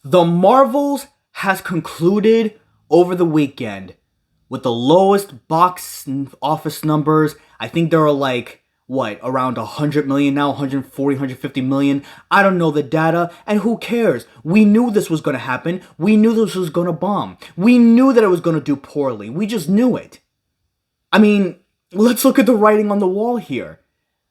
The Marvels has concluded over the weekend with the lowest box office numbers. I think there are like, what, around 100 million now, 140, 150 million. I don't know the data, and who cares? We knew this was going to happen. We knew this was going to bomb. We knew that it was going to do poorly. We just knew it. I mean, let's look at the writing on the wall here.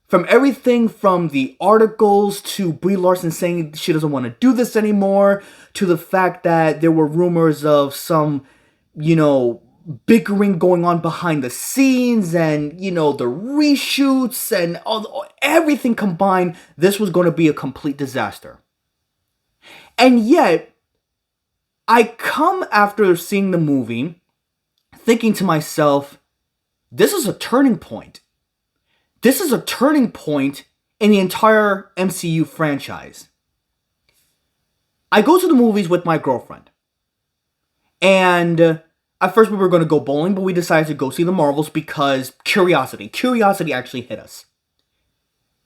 From everything from the articles to Brie Larson saying she doesn't want to do this anymore, to the fact that there were rumors of some, bickering going on behind the scenes and, the reshoots and everything combined, this was going to be a complete disaster. And yet, I come after seeing the movie thinking to myself, this is a turning point. This is a turning point in the entire MCU franchise. I go to the movies with my girlfriend. And at first we were going to go bowling, but we decided to go see the Marvels because curiosity. Curiosity actually hit us.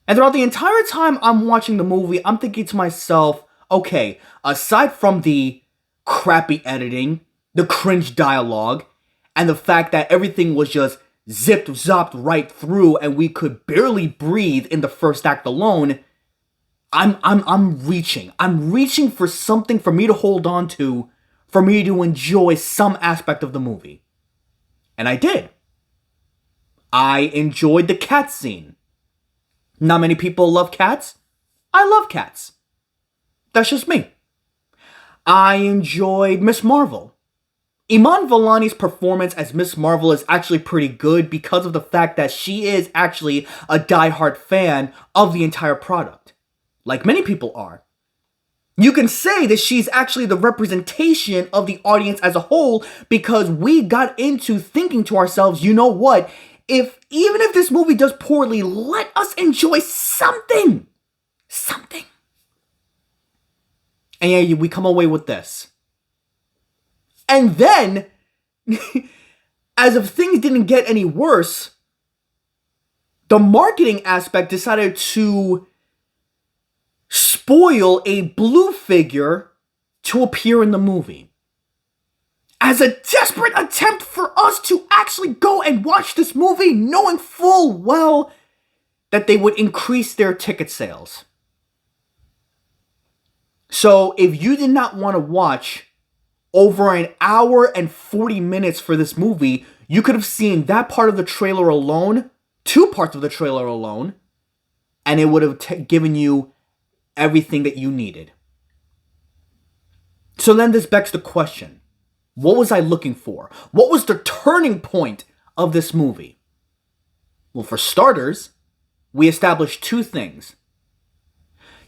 And throughout the entire time I'm watching the movie, I'm thinking to myself, okay, aside from the crappy editing, the cringe dialogue, and the fact that everything was just zipped, zopped right through, and we could barely breathe in the first act alone, I'm reaching. I'm reaching for something for me to hold on to, for me to enjoy some aspect of the movie. And I did. I enjoyed the cat scene. Not many people love cats. I love cats. That's just me. I enjoyed Miss Marvel. Iman Vellani's performance as Miss Marvel is actually pretty good because of the fact that she is actually a diehard fan of the entire product. Like many people are. You can say that she's actually the representation of the audience as a whole because we got into thinking to ourselves, you know what? Even if this movie does poorly, let us enjoy something. Something. And yeah, we come away with this. And then, as if things didn't get any worse, the marketing aspect decided to spoil a blue figure to appear in the movie. As a desperate attempt for us to actually go and watch this movie, knowing full well that they would increase their ticket sales. So, if you did not want to watch over an hour and 40 minutes for this movie, you could have seen that part of the trailer alone, 2 parts of the trailer alone, and it would have given you everything that you needed. So then this begs the question, what was I looking for? What was the turning point of this movie? Well, for starters, we established 2 things.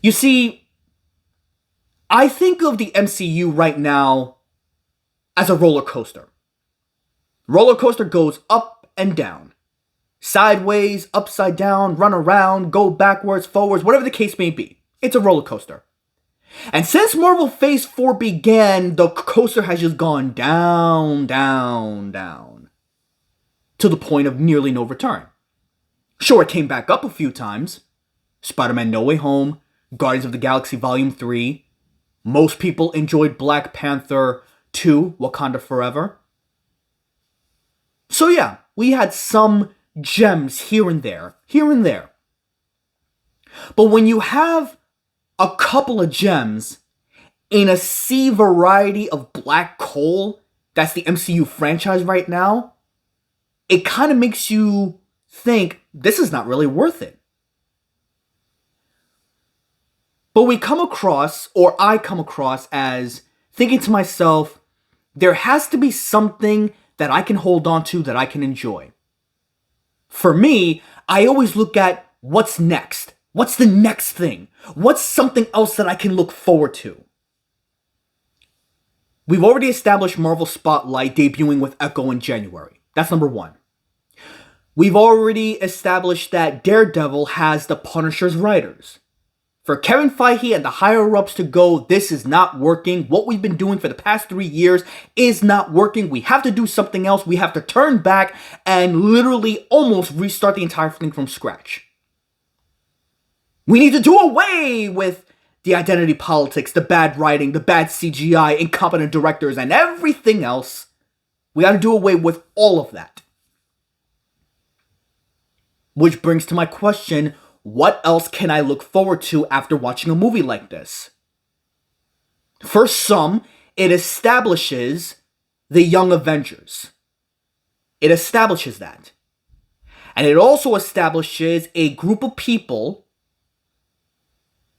You see, I think of the MCU right now as a roller coaster. Roller coaster goes up and down. Sideways, upside down, run around, go backwards, forwards, whatever the case may be. It's a roller coaster. And since Marvel Phase 4 began, the coaster has just gone down, down, down. To the point of nearly no return. Sure, it came back up a few times. Spider-Man No Way Home, Guardians of the Galaxy Volume 3. Most people enjoyed Black Panther 2, Wakanda Forever. So yeah, we had some gems here and there. But when you have a couple of gems in a sea variety of black coal, that's the MCU franchise right now, it kind of makes you think, this is not really worth it. But I come across as thinking to myself, there has to be something that I can hold on to that I can enjoy. For me, I always look at what's next. What's the next thing? What's something else that I can look forward to? We've already established Marvel Spotlight debuting with Echo in January. That's number 1. We've already established that Daredevil has the Punisher's writers. For Kevin Feige and the higher-ups to go, this is not working. What we've been doing for the past 3 years is not working. We have to do something else. We have to turn back and literally almost restart the entire thing from scratch. We need to do away with the identity politics, the bad writing, the bad CGI, incompetent directors, and everything else. We got to do away with all of that. Which brings to my question, what else can I look forward to after watching a movie like this? For some, it establishes the Young Avengers. It establishes that. And it also establishes a group of people,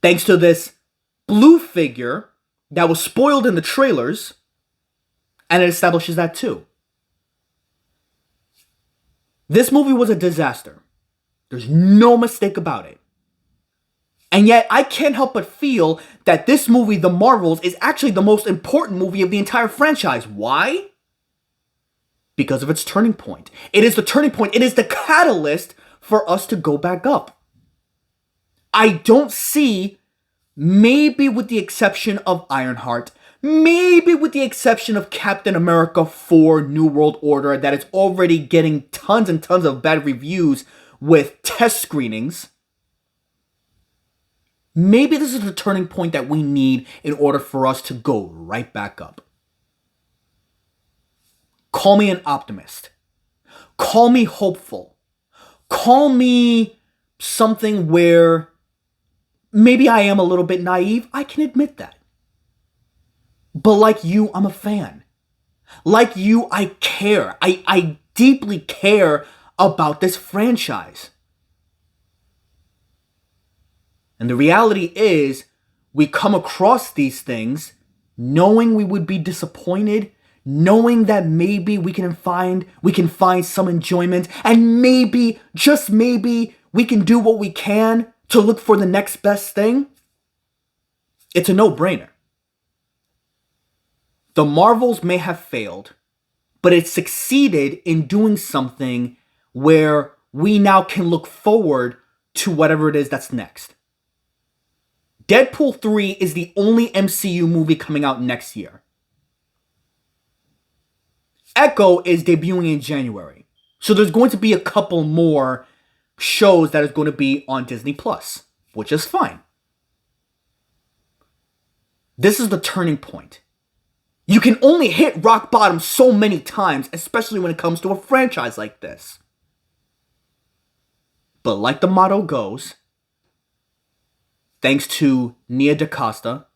thanks to this blue figure that was spoiled in the trailers, and it establishes that too. This movie was a disaster. There's no mistake about it. And yet, I can't help but feel that this movie, The Marvels, is actually the most important movie of the entire franchise. Why? Because of its turning point. It is the turning point. It is the catalyst for us to go back up. I don't see, maybe with the exception of Ironheart, maybe with the exception of Captain America 4 New World Order, that is already getting tons and tons of bad reviews with test screenings. Maybe this is the turning point that we need in order for us to go right back up. Call me an optimist. Call me hopeful. Call me something where maybe I am a little bit naive. I can admit that. But like you, I'm a fan. Like you, I care. I deeply care about this franchise. And the reality is, we come across these things knowing we would be disappointed, knowing that maybe we can find some enjoyment, and maybe, just maybe, we can do what we can to look for the next best thing. It's a no-brainer. The Marvels may have failed, but it succeeded in doing something where we now can look forward to whatever it is that's next. Deadpool 3 is the only MCU movie coming out next year. Echo is debuting in January. So there's going to be a couple more shows that is going to be on Disney+, which is fine. This is the turning point. You can only hit rock bottom so many times, especially when it comes to a franchise like this. But like the motto goes, thanks to Nia DaCosta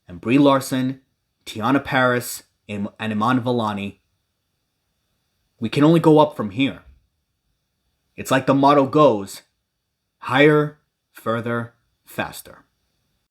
and Brie Larson, Tiana Paris, and Iman Vellani, we can only go up from here. It's like the motto goes, higher, further, faster.